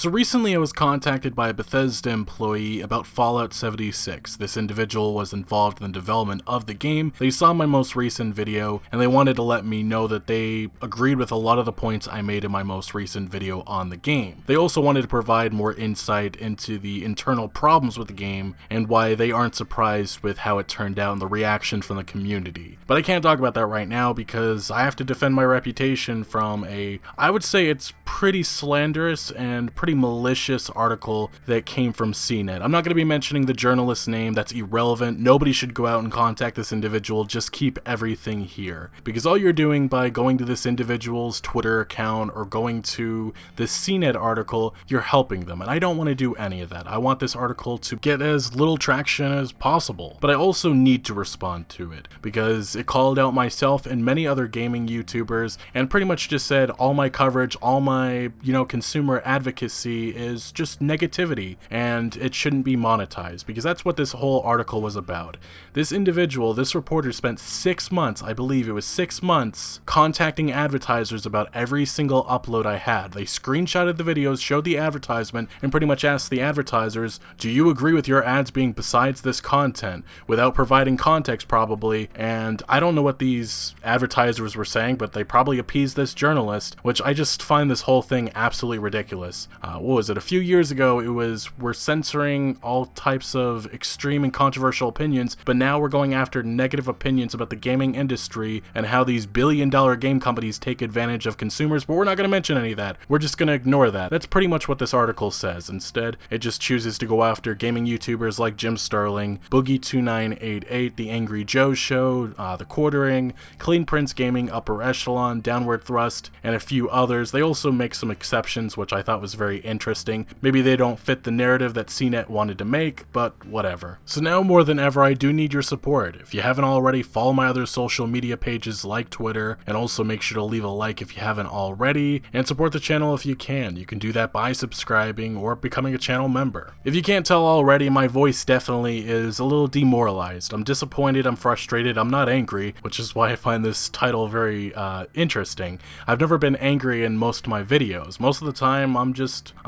So recently I was contacted by a Bethesda employee about Fallout 76. This individual was involved in the development of the game. They saw my most recent video and they wanted to let me know that they agreed with a lot of the points I made in my most recent video on the game. They also wanted to provide more insight into the internal problems with the game and why they aren't surprised with how it turned out and the reaction from the community. But I can't talk about that right now because I have to defend my reputation from I would say it's pretty slanderous and pretty malicious article that came from CNET. I'm not going to be mentioning the journalist's name, that's irrelevant. Nobody should go out and contact this individual, just keep everything here. Because all you're doing by going to this individual's Twitter account or going to this CNET article, you're helping them. And I don't want to do any of that. I want this article to get as little traction as possible. But I also need to respond to it because it called out myself and many other gaming YouTubers and pretty much just said all my coverage, all my consumer advocacy is just negativity and it shouldn't be monetized, because that's what this whole article was about. This individual, this reporter, spent 6 months, I believe it was 6 months, contacting advertisers about every single upload I had. They screenshotted the videos, showed the advertisement, and pretty much asked the advertisers, do you agree with your ads being besides this content? Without providing context probably, and I don't know what these advertisers were saying, but they probably appeased this journalist, which I just find this whole thing absolutely ridiculous. What was it? A few years ago it was, we're censoring all types of extreme and controversial opinions, but now we're going after negative opinions about the gaming industry and how these billion-dollar game companies take advantage of consumers, but we're not going to mention any of that. We're just going to ignore that. That's pretty much what this article says. Instead, it just chooses to go after gaming YouTubers like Jim Sterling, Boogie2988, The Angry Joe Show, The Quartering, Clean Prince Gaming, Upper Echelon, Downward Thrust, and a few others. They also make some exceptions, which I thought was very interesting. Maybe they don't fit the narrative that CNET wanted to make, but whatever. So now more than ever, I do need your support. If you haven't already, follow my other social media pages like Twitter, and also make sure to leave a like if you haven't already, and support the channel if you can. You can do that by subscribing or becoming a channel member. If you can't tell already, my voice definitely is a little demoralized. I'm disappointed, I'm frustrated, I'm not angry, which is why I find this title very interesting. I've never been angry in most of my videos. Most of the time, I'm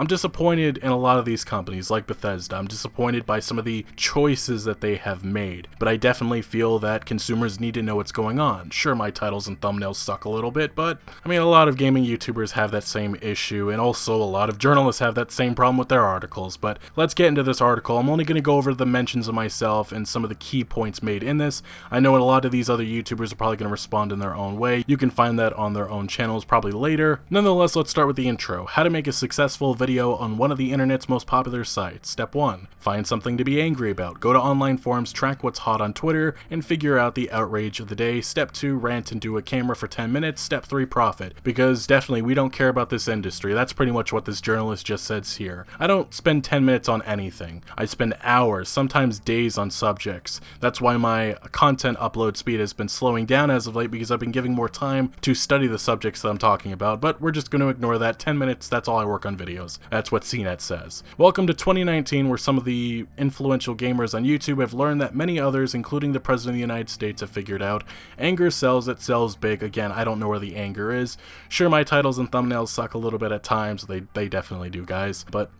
disappointed in a lot of these companies like Bethesda. I'm disappointed by some of the choices that they have made, but I definitely feel that consumers need to know what's going on. Sure, my titles and thumbnails suck a little bit, but I mean, a lot of gaming YouTubers have that same issue, and also a lot of journalists have that same problem with their articles. But let's get into this article. I'm only going to go over the mentions of myself and some of the key points made in this. I know a lot of these other YouTubers are probably going to respond in their own way. You can find that on their own channels probably later. Nonetheless, let's start with the intro. How to make a successful video on one of the internet's most popular sites. Step 1. Find something to be angry about. Go to online forums, track what's hot on Twitter, and figure out the outrage of the day. Step 2. Rant into a camera for 10 minutes. Step 3. Profit. Because definitely we don't care about this industry. That's pretty much what this journalist just says here. I don't spend 10 minutes on anything. I spend hours, sometimes days on subjects. That's why my content upload speed has been slowing down as of late, because I've been giving more time to study the subjects that I'm talking about, but we're just going to ignore that. 10 minutes, that's all I work on videos. That's what CNET says. Welcome to 2019, where some of the influential gamers on YouTube have learned that many others, including the President of the United States, have figured out. Anger sells, it sells big. Again, I don't know where the anger is. Sure, my titles and thumbnails suck a little bit at times. They definitely do, guys, but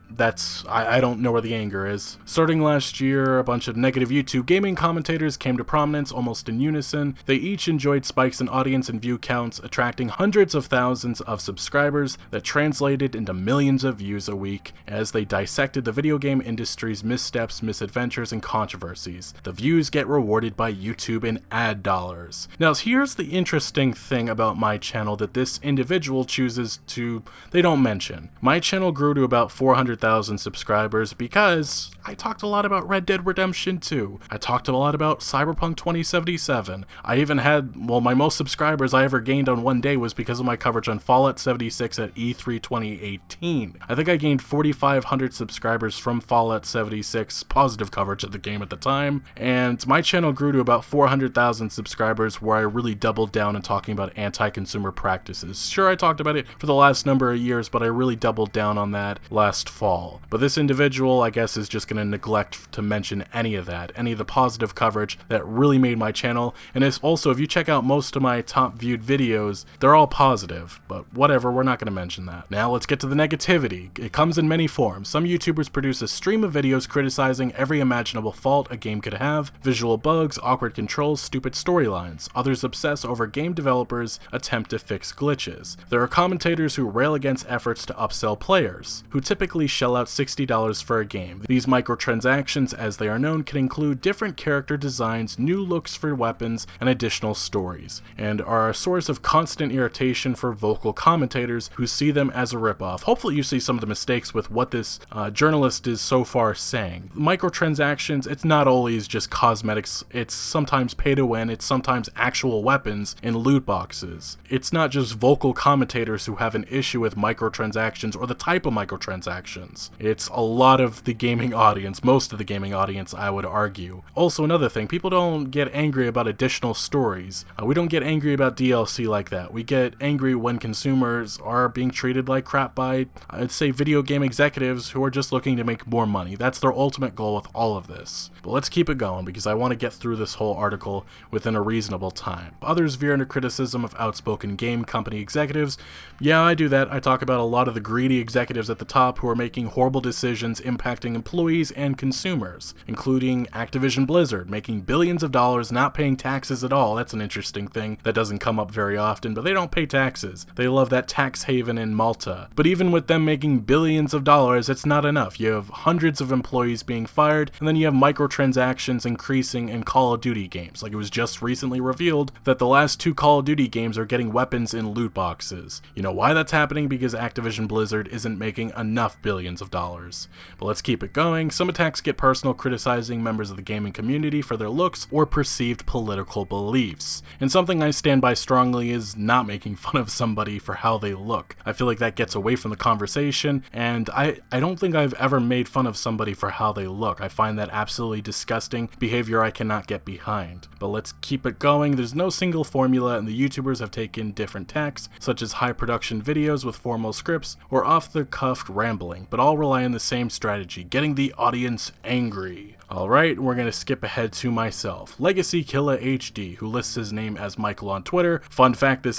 I don't know where the anger is. Starting last year, a bunch of negative YouTube gaming commentators came to prominence almost in unison. They each enjoyed spikes in audience and view counts, attracting hundreds of thousands of subscribers that translated into millions of views a week as they dissected the video game industry's missteps, misadventures, and controversies. The views get rewarded by YouTube in ad dollars. Now, here's the interesting thing about my channel that this individual chooses to, they don't mention. My channel grew to about 400,000 subscribers because I talked a lot about Red Dead Redemption 2. I talked a lot about Cyberpunk 2077. I even had, well, my most subscribers I ever gained on one day was because of my coverage on Fallout 76 at E3 2018. I think I gained 4,500 subscribers from Fallout 76, positive coverage of the game at the time, and my channel grew to about 400,000 subscribers where I really doubled down in talking about anti-consumer practices. Sure, I talked about it for the last number of years, but I really doubled down on that last fall. But this individual, I guess, is just going to neglect to mention any of that, any of the positive coverage that really made my channel. And it's also, if you check out most of my top viewed videos, they're all positive, but whatever, we're not going to mention that. Now let's get to the negativity. negativity. It comes in many forms. Some YouTubers produce a stream of videos criticizing every imaginable fault a game could have, visual bugs, awkward controls, stupid storylines. Others obsess over game developers' attempt to fix glitches. There are commentators who rail against efforts to upsell players, who typically shell out $60 for a game. These microtransactions, as they are known, can include different character designs, new looks for weapons, and additional stories, and are a source of constant irritation for vocal commentators who see them as a ripoff. Hopefully you see some of the mistakes with what this journalist is so far saying. Microtransactions, it's not always just cosmetics, it's sometimes pay to win, it's sometimes actual weapons in loot boxes. It's not just vocal commentators who have an issue with microtransactions or the type of microtransactions. It's a lot of the gaming audience, most of the gaming audience, I would argue. Also, another thing, people don't get angry about additional stories. We don't get angry about DLC like that. We get angry when consumers are being treated like crap by, I'd say, video game executives who are just looking to make more money. That's their ultimate goal with all of this. But let's keep it going because I want to get through this whole article within a reasonable time. Others veer into criticism of outspoken game company executives. Yeah, I do that. I talk about a lot of the greedy executives at the top who are making horrible decisions impacting employees and consumers, including Activision Blizzard, making billions of dollars, not paying taxes at all. That's an interesting thing that doesn't come up very often, but they don't pay taxes. They love that tax haven in Malta. But even with them making billions of dollars, it's not enough. You have hundreds of employees being fired, and then you have microtransactions increasing in Call of Duty games. Like, it was just recently revealed that the last 2 Call of Duty games are getting weapons in loot boxes. You know why that's happening? Because Activision Blizzard isn't making enough billions of dollars. But let's keep it going. Some attacks get personal, criticizing members of the gaming community for their looks or perceived political beliefs. And something I stand by strongly is not making fun of somebody for how they look. I feel like that gets away from the conversation, and I don't think I've ever made fun of somebody for how they look. I find that absolutely disgusting behavior I cannot get behind. But let's keep it going. There's no single formula, and the YouTubers have taken different tacks, such as high production videos with formal scripts or off-the-cuff rambling, but all rely on the same strategy, getting the audience angry. Alright, we're going to skip ahead to myself. Legacy Killer HD, who lists his name as Michael on Twitter. Fun fact, this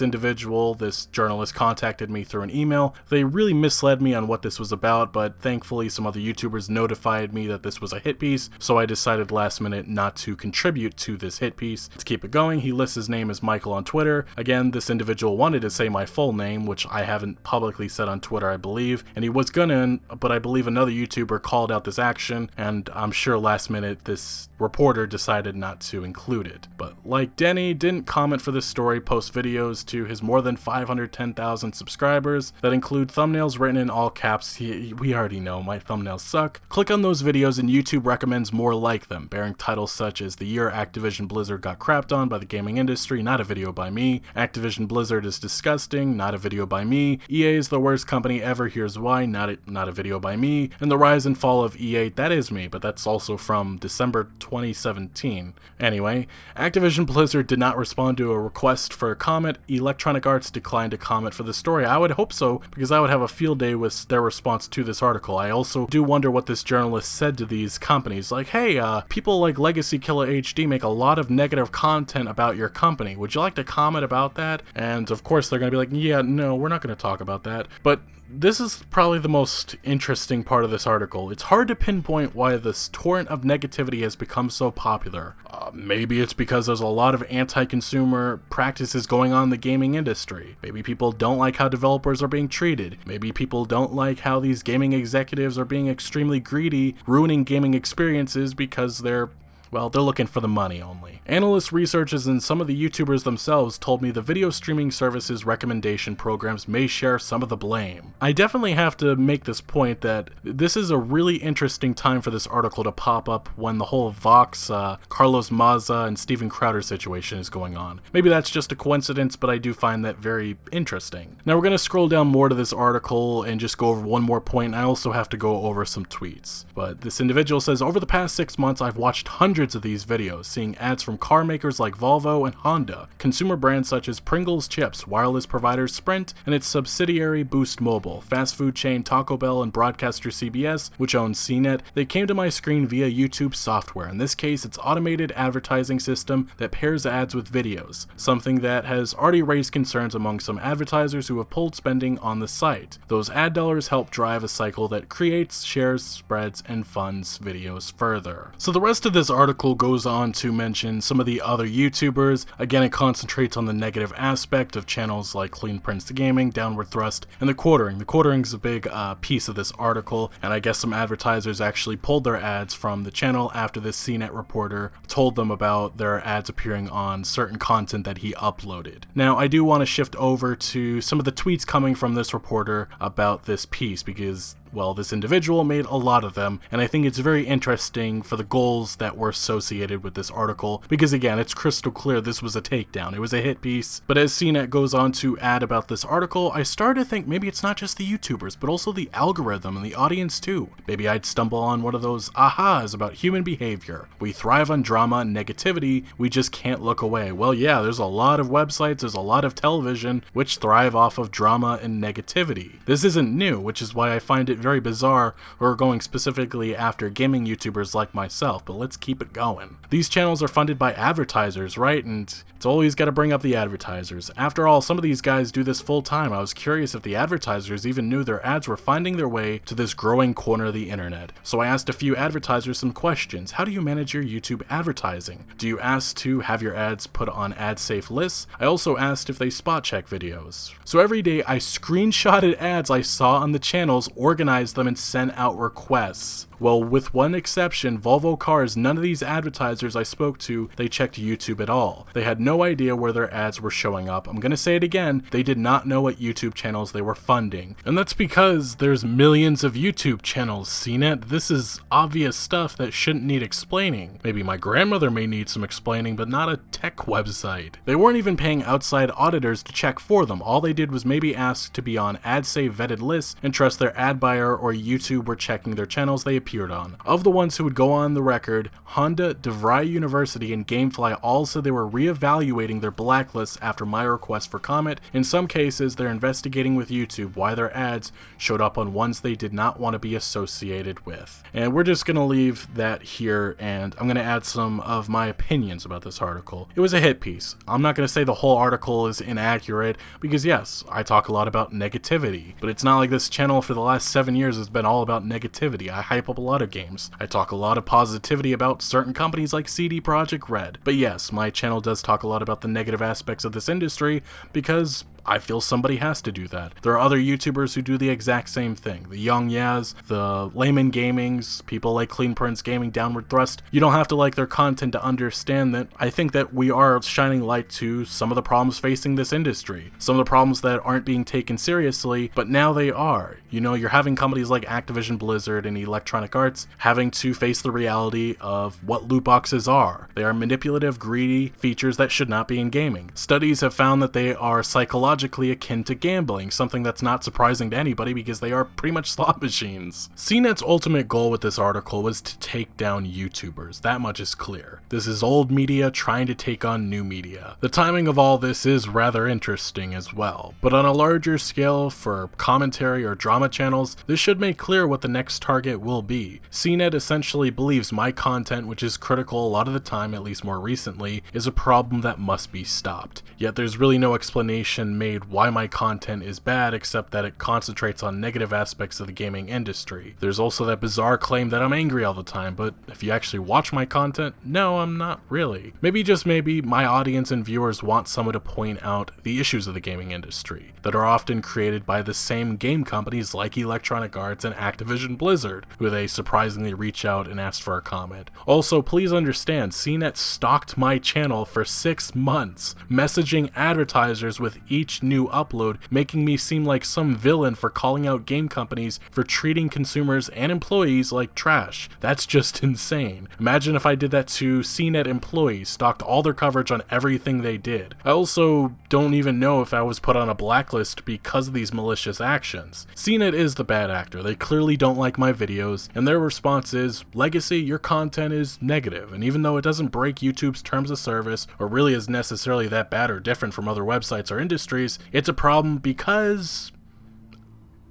journalist contacted me through an email. They really misled me on what this was about, but thankfully some other YouTubers notified me that this was a hit piece, so I decided last minute not to contribute to this hit piece. Let's keep it going. He lists his name as Michael on Twitter. Again, this individual wanted to say my full name, which I haven't publicly said on Twitter, I believe, and he was gonna, but I believe another YouTuber called out this action, and I'm sure last minute this reporter decided not to include it. But like Denny, didn't comment for this story, post videos to his more than 510,000 subscribers that include thumbnails written in all caps. We already know my thumbnails suck. Click on those videos and YouTube recommends more like them, bearing titles such as The Year Activision Blizzard Got Crapped On by the Gaming Industry, not a video by me. Activision Blizzard is disgusting, not a video by me. EA is the worst company ever, here's why, not a video by me. And The Rise and Fall of EA, that is me, but that's also from December 2017. Anyway, Activision Blizzard did not respond to a request for a comment. Electronic Arts declined to comment for the story. I would hope so, because I would have a field day with their response to this article. I also do wonder what this journalist said to these companies, like, hey, people like Legacy Killer HD make a lot of negative content about your company. Would you like to comment about that? And of course they're going to be like, yeah, no, we're not going to talk about that. But this is probably the most interesting part of this article. It's hard to pinpoint why this torrent of negativity has become so popular. Maybe it's because there's a lot of anti-consumer practices going on in the gaming industry. Maybe people don't like how developers are being treated. Maybe people don't like how these gaming executives are being extremely greedy, ruining gaming experiences because they're looking for the money only. Analysts, researchers, and some of the YouTubers themselves told me the video streaming services recommendation programs may share some of the blame. I definitely have to make this point that this is a really interesting time for this article to pop up when the whole Vox, Carlos Maza, and Steven Crowder situation is going on. Maybe that's just a coincidence, but I do find that very interesting. Now we're going to scroll down more to this article and just go over one more point, and I also have to go over some tweets. But this individual says, over the past 6 months, I've watched hundreds hundreds of these videos, seeing ads from car makers like Volvo and Honda, consumer brands such as Pringles Chips, wireless provider Sprint, and its subsidiary Boost Mobile, fast food chain Taco Bell, and broadcaster CBS, which owns CNET. They came to my screen via YouTube software. In this case, it's automated advertising system that pairs ads with videos, something that has already raised concerns among some advertisers who have pulled spending on the site. Those ad dollars help drive a cycle that creates, shares, spreads, and funds videos further. So the rest of this article goes on to mention some of the other YouTubers. Again, it concentrates on the negative aspect of channels like Clean Prince Gaming, Downward Thrust, and the quartering. The quartering is a big piece of this article, and I guess some advertisers actually pulled their ads from the channel after this CNET reporter told them about their ads appearing on certain content that he uploaded. Now, I do want to shift over to some of the tweets coming from this reporter about this piece because, well, this individual made a lot of them, and I think it's very interesting for the goals that were associated with this article, because again, it's crystal clear this was a takedown. It was a hit piece, but as CNET goes on to add about this article, I started to think maybe it's not just the YouTubers, but also the algorithm and the audience too. Maybe I'd stumble on one of those ahas about human behavior. We thrive on drama and negativity, we just can't look away. Well, yeah, there's a lot of websites, there's a lot of television which thrive off of drama and negativity. This isn't new, which is why I find it very bizarre we're going specifically after gaming YouTubers like myself, but let's keep it going. These channels are funded by advertisers, right? And it's always got to bring up the advertisers. After all, some of these guys do this full time. I was curious if the advertisers even knew their ads were finding their way to this growing corner of the internet. So I asked a few advertisers some questions. How do you manage your YouTube advertising? Do you ask to have your ads put on ad-safe lists? I also asked if they spot check videos. So every day I screenshotted ads I saw on the channels, organized them, and sent out requests. Well, with one exception, Volvo Cars, none of these advertisers I spoke to, they checked YouTube at all. They had no idea where their ads were showing up. I'm gonna say it again, they did not know what YouTube channels they were funding. And that's because there's millions of YouTube channels, CNET. This is obvious stuff that shouldn't need explaining. Maybe my grandmother may need some explaining, but not a tech website. They weren't even paying outside auditors to check for them. All they did was maybe ask to be on ad-safe vetted lists and trust their ad buyer or YouTube were checking their channels they appeared on. Of the ones who would go on the record, Honda, DeVry University, and Gamefly all said they were reevaluating their blacklists after my request for comment. In some cases, they're investigating with YouTube why their ads showed up on ones they did not want to be associated with. And we're just going to leave that here, and I'm going to add some of my opinions about this article. It was a hit piece. I'm not going to say the whole article is inaccurate, because yes, I talk a lot about negativity, but it's not like this channel for the last 7 years has been all about negativity. I hype up a lot of games. I talk a lot of positivity about certain companies like CD Projekt Red. But yes, my channel does talk a lot about the negative aspects of this industry because I feel somebody has to do that. There are other YouTubers who do the exact same thing. The Young Yaz, the Layman Gamings, people like Clean Prince Gaming, Downward Thrust. You don't have to like their content to understand that I think that we are shining light to some of the problems facing this industry. Some of the problems that aren't being taken seriously, but now they are. You know, you're having companies like Activision Blizzard and Electronic Arts having to face the reality of what loot boxes are. They are manipulative, greedy features that should not be in gaming. Studies have found that they are psychologically akin to gambling, something that's not surprising to anybody because they are pretty much slot machines. CNET's ultimate goal with this article was to take down YouTubers. That much is clear. This is old media trying to take on new media. The timing of all this is rather interesting as well, but on a larger scale for commentary or drama channels, this should make clear what the next target will be. CNET essentially believes my content, which is critical a lot of the time, at least more recently, is a problem that must be stopped. Yet there's really no explanation made why my content is bad except that it concentrates on negative aspects of the gaming industry. There's also that bizarre claim that I'm angry all the time, but if you actually watch my content, no, I'm not really. Maybe, just maybe, my audience and viewers want someone to point out the issues of the gaming industry that are often created by the same game companies like Electronic Arts and Activision Blizzard, who they surprisingly reach out and ask for a comment. Also, please understand, CNET stalked my channel for 6 months, messaging advertisers with each new upload, making me seem like some villain for calling out game companies for treating consumers and employees like trash. That's just insane. Imagine if I did that to CNET employees, stalked all their coverage on everything they did. I also don't even know if I was put on a blacklist because of these malicious actions. CNET CNET is the bad actor. They clearly don't like my videos, and their response is, Legacy, your content is negative, and even though it doesn't break YouTube's terms of service, or really is necessarily that bad or different from other websites or industries, it's a problem because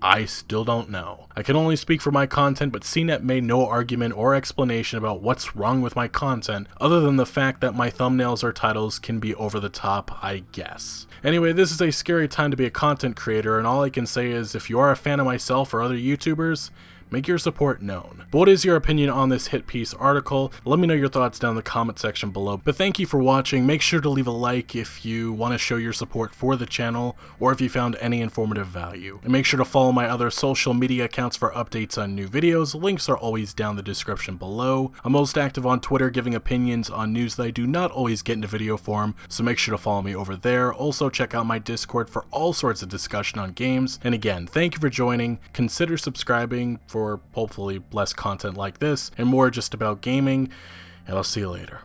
I still don't know. I can only speak for my content, but CNET made no argument or explanation about what's wrong with my content, other than the fact that my thumbnails or titles can be over the top, I guess. Anyway, this is a scary time to be a content creator, and all I can say is if you are a fan of myself or other YouTubers, make your support known. But what is your opinion on this hit piece article? Let me know your thoughts down in the comment section below. But thank you for watching. Make sure to leave a like if you want to show your support for the channel, or if you found any informative value. And make sure to follow my other social media accounts for updates on new videos. Links are always down in the description below. I'm most active on Twitter, giving opinions on news that I do not always get into video form, so make sure to follow me over there. Also check out my Discord for all sorts of discussion on games. And again, thank you for joining. Consider subscribing for hopefully less content like this and more just about gaming, and I'll see you later.